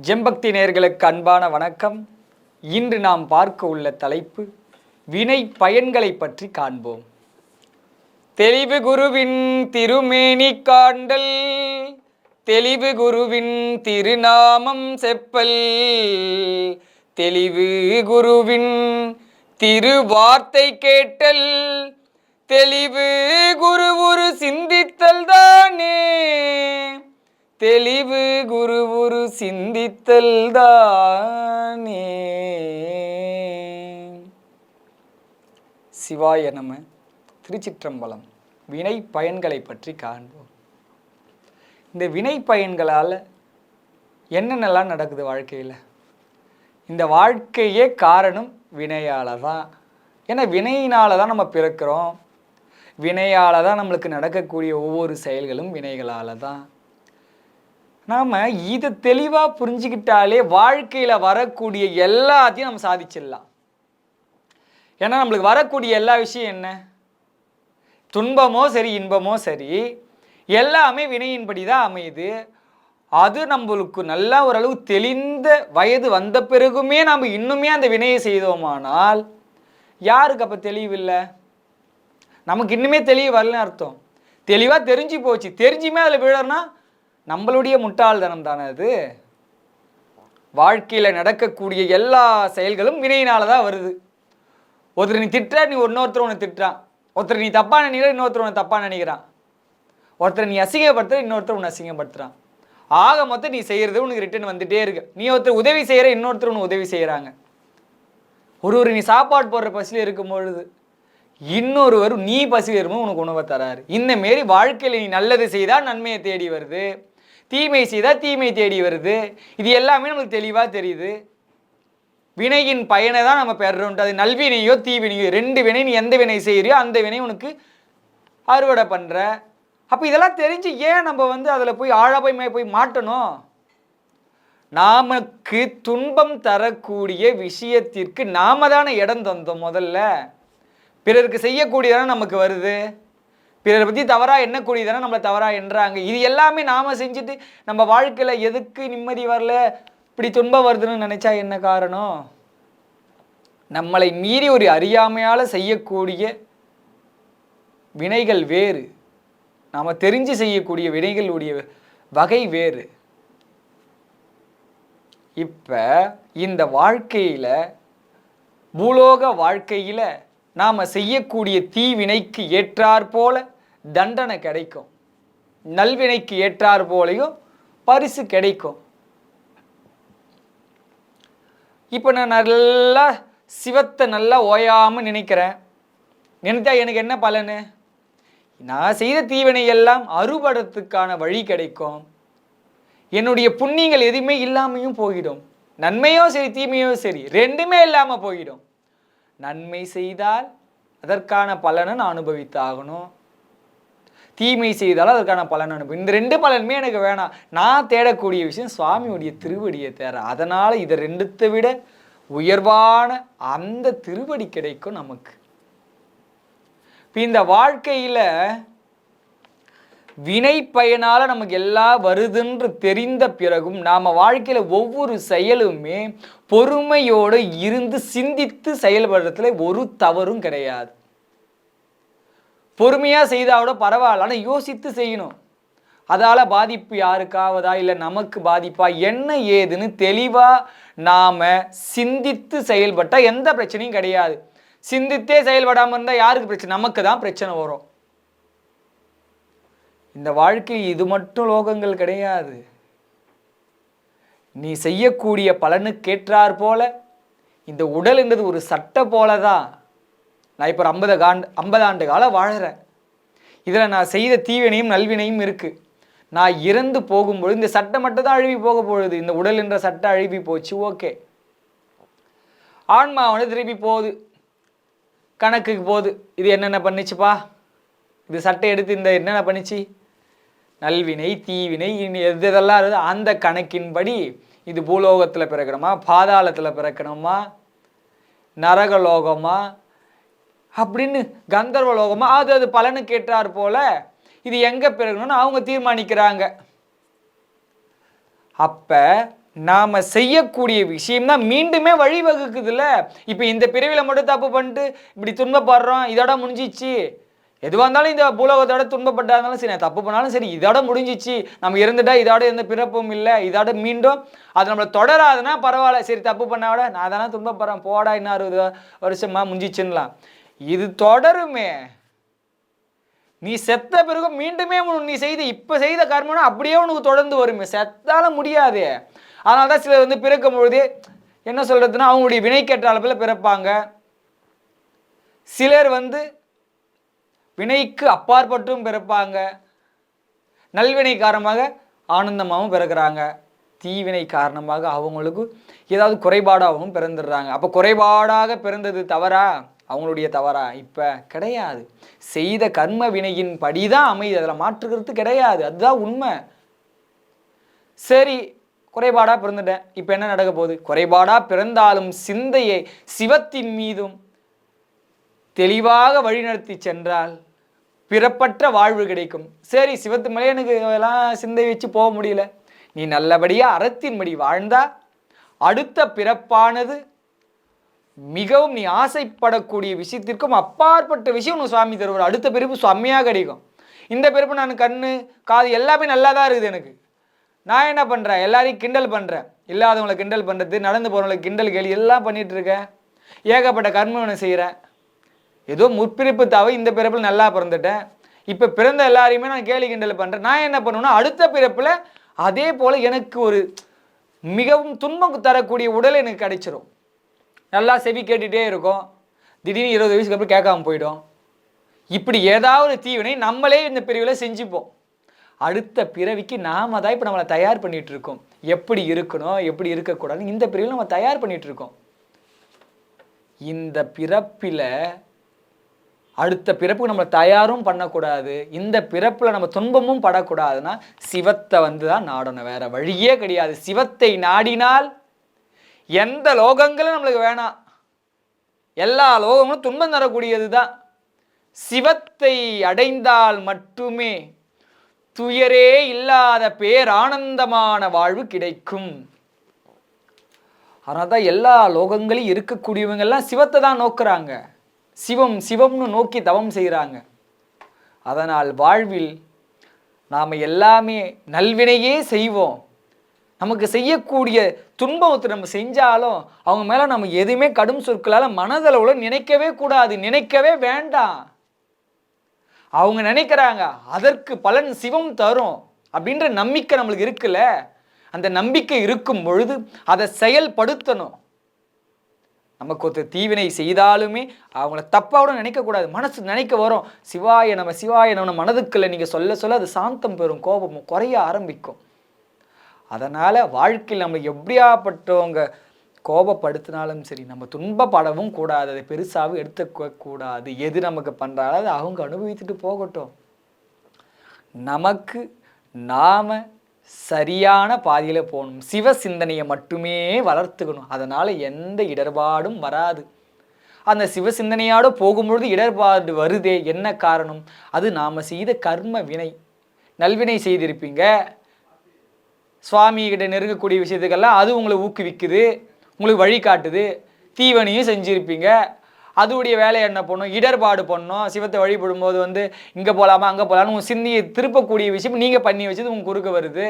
ஜெம்பக்தி நேயர்களுக்கு அன்பான வணக்கம். இன்று நாம் பார்க்க உள்ள தலைப்பு வினை பயன்களை பற்றி காண்போம். தெளிவு குருவின் திருமேனி காண்டல், தெளிவு குருவின் திருநாமம் செப்பல், தெளிவு குருவின் திருவார்த்தை கேட்டல், தெளிவு குருவுரு சிந்தித்தல் தானே, தெளிவு குருவுரு சிந்தித்தல் தானே. சிவாய நம. திருச்சிற்றம்பலம். வினை பயன்களை பற்றி காண்போம். இந்த வினை பயன்களால் என்னென்னலாம் நடக்குது வாழ்க்கையில்? இந்த வாழ்க்கையே காரணம் வினையால் தான். ஏன்னா வினையினால தான் நம்ம பிறக்கிறோம். வினையால் தான் நம்மளுக்கு நடக்கக்கூடிய ஒவ்வொரு செயல்களும் வினைகளால் தான். நாம் இதை தெளிவாக புரிஞ்சுக்கிட்டாலே வாழ்க்கையில் வரக்கூடிய எல்லாத்தையும் நம்ம சாதிச்சிடலாம். ஏன்னா நம்மளுக்கு வரக்கூடிய எல்லா விஷயம் என்ன? துன்பமோ சரி இன்பமோ சரி எல்லாமே வினையின்படி தான் அமையுது. அது நம்மளுக்கு நல்லா ஓரளவு தெளிந்த வயது வந்த பிறகுமே நம்ம இன்னுமே அந்த வினையை செய்தோமானால் யாருக்கு அப்போ தெளிவில்லை? நமக்கு இன்னுமே தெளிவு வரலன்னு அர்த்தம். தெளிவாக தெரிஞ்சு போச்சு, தெரிஞ்சுமே அதில் விழறனா நம்மளுடைய முட்டாள்தனம் தானே அது. வாழ்க்கையில் நடக்கக்கூடிய எல்லா செயல்களும் வினையினால தான் வருது. ஒருத்தர் நீ திட்டுற, நீ இன்னொருத்தர் உன்னை திட்டுறான். ஒருத்தர் நீ தப்பாக நினைக்கிற, இன்னொருத்தர் உன்னை தப்பாக நினைக்கிறான். ஒருத்தர் நீ அசிங்கப்படுத்துற, இன்னொருத்தர் உன்னை அசிங்கப்படுத்துறான். ஆக மொத்தம் நீ செய்கிறது உனக்கு ரிட்டர்ன் வந்துட்டே இருக்கு. நீ ஒருத்தர் உதவி செய்கிற, இன்னொருத்தர் உனக்கு உதவி செய்கிறாங்க. ஒருவர் நீ சாப்பாடு போடுற பசியில் இருக்கும் பொழுது இன்னொருவர் நீ பசி வரும்போது உனக்கு உணவை தராரு. இந்த மாரி வாழ்க்கையில் நீ நல்லது செய்தால் நன்மையை தேடி வருது, தீமை செய்தால் தீமை தேடி வருது. இது எல்லாமே நமக்கு தெளிவாக தெரியுது. வினையின் பயனை தான் நம்ம பெறோன்ட்டு. அது நல்வினையோ தீவினையோ ரெண்டு வினை. நீ எந்த வினை செய்கிறியோ அந்த வினை உனக்கு அறுவடை பண்ணுற. அப்போ இதெல்லாம் தெரிஞ்சு ஏன் நம்ம அதில் போய் போய் மாட்டணும்? நமக்கு துன்பம் தரக்கூடிய விஷயத்திற்கு நாம தானே இடம் தந்தோம். முதல்ல பிறருக்கு செய்யக்கூடியதானே நமக்கு வருது. பிறரை பற்றி தவறாக எண்ணக்கூடியதானே நம்மளை தவறாக எண்ணுறாங்க. இது எல்லாமே நாம் செஞ்சுட்டு நம்ம வாழ்க்கையில் எதுக்கு நிம்மதி வரல, இப்படி துன்பம் வருதுன்னு நினச்சா என்ன காரணம்? நம்மளை மீறி ஒரு அறியாமையால் செய்யக்கூடிய வினைகள் வேறு, நாம் தெரிஞ்சு செய்யக்கூடிய வினைகளுடைய வகை வேறு. இப்போ இந்த வாழ்க்கையில், பூலோக வாழ்க்கையில் நாம் செய்யக்கூடிய தீவினைக்கு ஏற்றாற் போல தண்டனை கிடைக்கும், நல்வினைக்கு ஏற்றாற் போலையும் பரிசு கிடைக்கும். இப்போ நான் நல்லா சிவத்தை நல்லா ஓயாமல் நினைக்கிறேன். நினைத்தா எனக்கு என்ன பலனு? நான் செய்த தீவினை எல்லாம் அறுபடத்துக்கான வழி கிடைக்கும். என்னுடைய புண்ணியங்கள் எதுவுமே இல்லாமையும் போயிடும். நன்மையோ சரி தீமையோ சரி ரெண்டுமே இல்லாமல் போயிடும். நன்மை செய்தால் அதற்கான பலனை நான் அனுபவித்தாகணும், தீமை செய்தாலும் அதற்கான பலன் அனுபவி. இந்த ரெண்டு பலனுமே எனக்கு வேணாம். நான் தேடக்கூடிய விஷயம் சுவாமியுடைய திருவடியை தேர. அதனால் இதை ரெண்டுத்தை விட உயர்வான அந்த திருவடி கிடைக்கும் நமக்கு. இப்போ இந்த வாழ்க்கையில் வினை பயனால் நமக்கு எல்லாம் வருதுன்று தெரிந்த பிறகும் நாம் வாழ்க்கையில் ஒவ்வொரு செயலுமே பொறுமையோடு இருந்து சிந்தித்து செயல்படுறதுல ஒரு தவறும் கிடையாது. பொறுமையாக செய்தாவோட பரவாயில்ல, ஆனால் யோசித்து செய்யணும். அதால் பாதிப்பு யாருக்காவதா இல்லை நமக்கு பாதிப்பா என்ன ஏதுன்னு தெளிவாக நாம் சிந்தித்து செயல்பட்டால் எந்த பிரச்சனையும் கிடையாது. சிந்தித்தே செயல்படாமல் இருந்தால் யாருக்கு பிரச்சனை? நமக்கு தான் பிரச்சனை வரும். இந்த வாழ்க்கை இது மட்டும் லோகங்கள் கிடையாது. நீ செய்யக்கூடிய பலனுக்கேற்றார் போல இந்த உடல் என்றது ஒரு சட்டை போல தான். நான் இப்போ 50 ஆண்டு காலம் வாழறேன். இதில் நான் செய்த தீவினையும் நல்வினையும் இருக்குது. நான் இறந்து போகும்பொழுது இந்த சட்டை மட்டும் தான் அழுவி போக பொழுது. இந்த உடல் என்ற சட்டை அழுவி போச்சு, ஓகே. ஆன்மா திருப்பி போகுது, கணக்குக்கு போகுது. இது என்னென்ன பண்ணிச்சுப்பா? இது சட்டை எடுத்து இந்த என்னென்ன பண்ணிச்சு? நல்வினை தீவினை எதெல்லாம் இருக்குது அந்த கணக்கின்படி இது பூலோகத்தில் பிறக்கணுமா, பாதாளத்தில் பிறக்கணுமா, நரகலோகமா, அப்படின்னு கந்தர்வலோகமா, அது பலனுக்கு ஏற்றார் போல இது எங்கே பிறக்கணும்னு அவங்க தீர்மானிக்கிறாங்க. அப்போ நாம் செய்யக்கூடிய விஷயம்தான் மீண்டுமே வழிவகுக்குதுல்ல. இப்போ இந்த பிறவியில் மட்டும் தப்பு பண்ணிட்டு இப்படி துன்பப்படுறோம், இதோட முடிஞ்சிச்சு. எதுவாக இருந்தாலும் இந்த பூலோகத்தோட துன்பப்பட்டா இருந்தாலும் சரி, தப்பு பண்ணாலும் சரி, இதோட முடிஞ்சிச்சு, நம்ம இருந்துட்டா இதோட எந்த பிறப்பும் இல்லை, இதோட மீண்டும் அது நம்மளை தொடராதுன்னா பரவாயில்ல, சரி தப்பு பண்ணாவிட நான் தானே துன்பப்படுறேன், போடா இன்னும் 60 வருஷமா முடிஞ்சிச்சுன்னலாம். இது தொடருமே. நீ செத்த பிறகு மீண்டுமே நீ இப்போ செய்த கர்மனா அப்படியே உனக்கு தொடர்ந்து வருமே, செத்தால முடியாது. அதனால தான் சிலர் வந்து பிறக்கும் பொழுது என்ன சொல்றதுன்னா அவங்களுடைய வினைக்கேற்ற அளவில் பிறப்பாங்க. சிலர் வந்து வினைக்கு அப்பாற்பட்டும் பிறப்பாங்க. நல்வினை காரணமாக ஆனந்தமாகவும் பிறக்கிறாங்க. தீவினை காரணமாக அவங்களுக்கு ஏதாவது குறைபாடாகவும் பிறந்துடுறாங்க. அப்போ குறைபாடாக பிறந்தது தவறா, அவங்களுடைய தவறா? இப்போ கிடையாது. செய்த கர்ம வினையின் படிதான் அமைது, அதில் மாற்றுக்கிறது கிடையாது. அதுதான் உண்மை. சரி, குறைபாடாக பிறந்துட்டேன், இப்போ என்ன நடக்க போகுது? குறைபாடாக பிறந்தாலும் சிந்தையை சிவத்தின் மீதும் தெளிவாக வழிநடத்தி சென்றால் பிறப்பற்ற வாழ்வு கிடைக்கும். சரி, சிவத்து மேலே எனக்கு எல்லாம் சிந்தை வச்சு போக முடியல, நீ நல்லபடியாக அறத்தின்படி வாழ்ந்தா அடுத்த பிறப்பானது மிகவும் நீ ஆசைப்படக்கூடிய விஷயத்திற்கும் அப்பாற்பட்ட விஷயம் உனக்கு சுவாமி தருவார். அடுத்த பிறப்பு செம்மையாக கிடைக்கும். இந்த பிறப்பு நான் கண்ணு காது எல்லாமே நல்லா தான் இருக்குது. எனக்கு நான் என்ன பண்ணுறேன், எல்லாரையும் கிண்டல் பண்ணுறேன், இல்லாதவங்களை கிண்டல் பண்ணுறது, நடந்து போகிறவங்களை கிண்டல் கேள்வி எல்லாம் பண்ணிகிட்டு இருக்கேன், ஏகப்பட்ட கர்மவினை செய்கிறேன். ஏதோ முற்பிறப்பு தாவை இந்த பிறப்பில் நல்லா பிறந்துட்டேன், இப்போ பிறந்த எல்லாரையுமே நான் கேலி கிண்டல் பண்ணுறேன். நான் என்ன பண்ணுவேன்னா அடுத்த பிறப்பில் அதே போல் எனக்கு ஒரு மிகவும் துன்பம் தரக்கூடிய உடல் எனக்கு கிடைச்சிரும். நல்லா செவி கேட்டுகிட்டே இருக்கும், திடீர்னு 20 வயசுக்கு அப்புறம் கேட்காம போயிடும். இப்படி ஏதாவது தீவினை நம்மளே இந்த பிரிவில் செஞ்சுப்போம். அடுத்த பிறவிக்கு நாம தான் இப்போ நம்மளை தயார் பண்ணிட்டு இருக்கோம். எப்படி இருக்கணும், எப்படி இருக்கக்கூடாதுன்னு இந்த பிறவியில் நம்ம தயார் பண்ணிட்டு இருக்கோம். இந்த பிறப்பில் அடுத்த பிறப்புக்கு நம்மளை தயாரும் பண்ணக்கூடாது, இந்த பிறப்பில் நம்ம துன்பமும் படக்கூடாதுன்னா சிவத்தை வந்து தான் நாடணும், வேற வழியே கிடையாது. சிவத்தை நாடினால் எந்த லோகங்களும் நம்மளுக்கு வேணாம், எல்லா லோகங்களும் துன்பம் தரக்கூடியது தான். சிவத்தை அடைந்தால் மட்டுமே துயரே இல்லாத பேரானந்தமான வாழ்வு கிடைக்கும். அதனால தான் எல்லா லோகங்களையும் இருக்கக்கூடியவங்கெல்லாம் சிவத்தை தான் நோக்குறாங்க, சிவம் சிவம்னு நோக்கி தவம் செய்கிறாங்க. அதனால் வாழ்வில் நாம் எல்லாமே நல்வினையே செய்வோம். நமக்கு செய்யக்கூடிய துன்பத்தை நம்ம செஞ்சாலும் அவங்க மேலே நம்ம எதுவுமே கடும் சொற்களால் மனதளவில் நினைக்கவே கூடாது, நினைக்கவே வேண்டாம். அவங்க நினைக்கிறாங்க அதற்கு பலன் சிவம் தரும் அப்படின்ற நம்பிக்கை நம்மளுக்கு இருக்குல்ல, அந்த நம்பிக்கை இருக்கும் பொழுது அதை செயல்படுத்தணும். நமக்கு ஒருத்தர் தீவினை செய்தாலுமே அவங்கள தப்பாவோட நினைக்கக்கூடாது, மனசு நினைக்க வரும் சிவாய நம்ம சிவாய நம்ம மனதுக்குள்ள நீங்கள் சொல்ல சொல்ல அது சாந்தம் பெறும், கோபமும் குறைய ஆரம்பிக்கும். அதனால் வாழ்க்கையில் நம்ம எப்படியாப்பட்டவங்க கோபப்படுத்தினாலும் சரி நம்ம துன்பப்படவும் கூடாது, அதை பெருசாகவும் எடுத்துக்க கூடாது. எது நமக்கு பண்ணுறாலும் அதை அவங்க அனுபவித்துட்டு போகட்டும். நமக்கு நாம் சரியான பாதையில் போகணும், சிவ சிந்தனையை மட்டுமே வளர்த்துக்கணும். அதனால் எந்த இடர்பாடும் வராது. அந்த சிவ சிந்தனையோடு போகும்பொழுது இடர்பாடு வருதே, என்ன காரணம்? அது நாம் செய்த கர்ம வினை. நல்வினை செய்திருப்பீங்க, சுவாமிகிட்ட நெருங்கக்கூடிய விஷயத்துக்கெல்லாம் அது உங்களை ஊக்குவிக்குது, உங்களுக்கு வழிகாட்டுது. தீவனையும் செஞ்சுருப்பீங்க, அதுடைய வேலையை என்ன பண்ணும், இடர்பாடு பண்ணோம். சிவத்தை வழிபடும்போது வந்து இங்கே போகலாமா அங்கே போகலான்னு உங்கள் சிந்தியை திருப்பக்கூடிய விஷயம் நீங்கள் பண்ணி வச்சது உங்கள் குறுக்க வருது.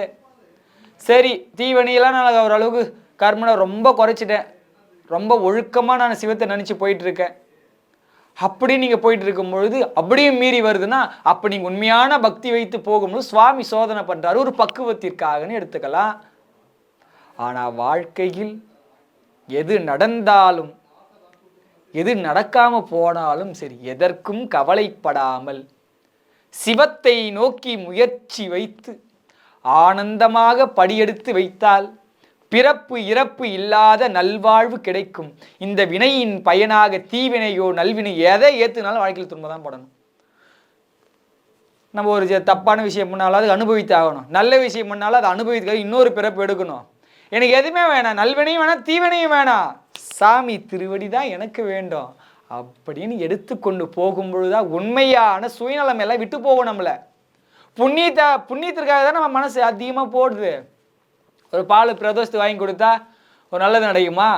சரி, தீவனையெல்லாம் நான் ஓரளவுக்கு கர்மனை ரொம்ப குறைச்சிட்டேன், ரொம்ப ஒழுக்கமாக நான் சிவத்தை நினச்சி போயிட்டுருக்கேன். அப்படி நீங்கள் போயிட்டு இருக்கும் பொழுது அப்படியும் மீறி வருதுன்னா அப்போ நீங்கள் உண்மையான பக்தி வைத்து போகும்போது சுவாமி சோதனை பண்ணுறாரு, ஒரு பக்குவத்திற்காகன்னு எடுத்துக்கலாம். ஆனால் வாழ்க்கையில் எது நடந்தாலும் எது நடக்காமல் போனாலும் சரி எதற்கும் கவலைப்படாமல் சிவத்தை நோக்கி முயற்சி வைத்து ஆனந்தமாக படியெடுத்து வைத்தால் பிறப்பு இறப்பு இல்லாத நல்வாழ்வு கிடைக்கும். இந்த வினையின் பயனாக தீவினையோ நல்வினை எதை ஏற்றுனாலும் வாழ்க்கையில் துன்பம் தான் படணும். நம்ம ஒரு தப்பான விஷயம் பண்ணாலும் அது அனுபவித்து ஆகணும், நல்ல விஷயம் பண்ணாலும் அதை அனுபவித்துக்காக இன்னொரு பிறப்பு எடுக்கணும். எனக்கு எதுவுமே வேணாம், நல்வினையும் வேணாம் தீவினையும் வேணாம், சாமி திருவடி தான் எனக்கு வேண்டும் அப்படின்னு எடுத்துக்கொண்டு போகும்பொழுதுதான் உண்மையான சுயநலம் எல்லாம் விட்டு போகும். நம்மளை புண்ணியத்திற்காக தான் நம்ம மனசு அதிகமாக போடுது. ஒரு பால் பிரதோஷத்துக்கு வாங்கி கொடுத்தா ஒரு நல்லது நடக்குமா?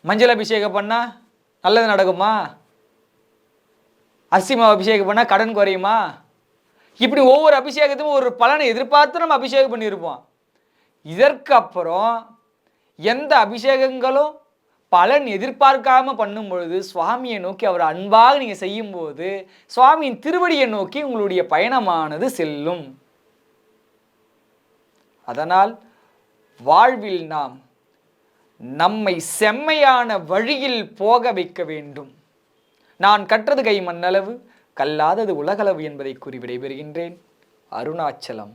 மஞ்சள் அபிஷேகம் பண்ணால் நல்லது நடக்குமா? அரிசி மாவு அபிஷேகம் பண்ணால் கடன் குறையுமா? இப்படி ஒவ்வொரு அபிஷேகத்துக்கும் ஒரு பலனை எதிர்பார்த்து நம்ம அபிஷேகம் பண்ணியிருப்போம். இதற்கு அப்புறம் எந்த அபிஷேகங்களும் பலன் எதிர்பார்க்காம பண்ணும் பொழுது சுவாமியை நோக்கி அவர் அன்பாக நீங்கள் செய்யும்போது சுவாமியின் திருவடியை நோக்கி உங்களுடைய பயணமானது செல்லும். அதனால் வாழ்வில் நாம் நம்மை செம்மையான வழியில் போக வைக்க வேண்டும். நான் கற்றது கை மண்ணளவு, கல்லாதது உலகளவு என்பதை கூறி விடைபெறுகின்றேன். அருணாச்சலம்.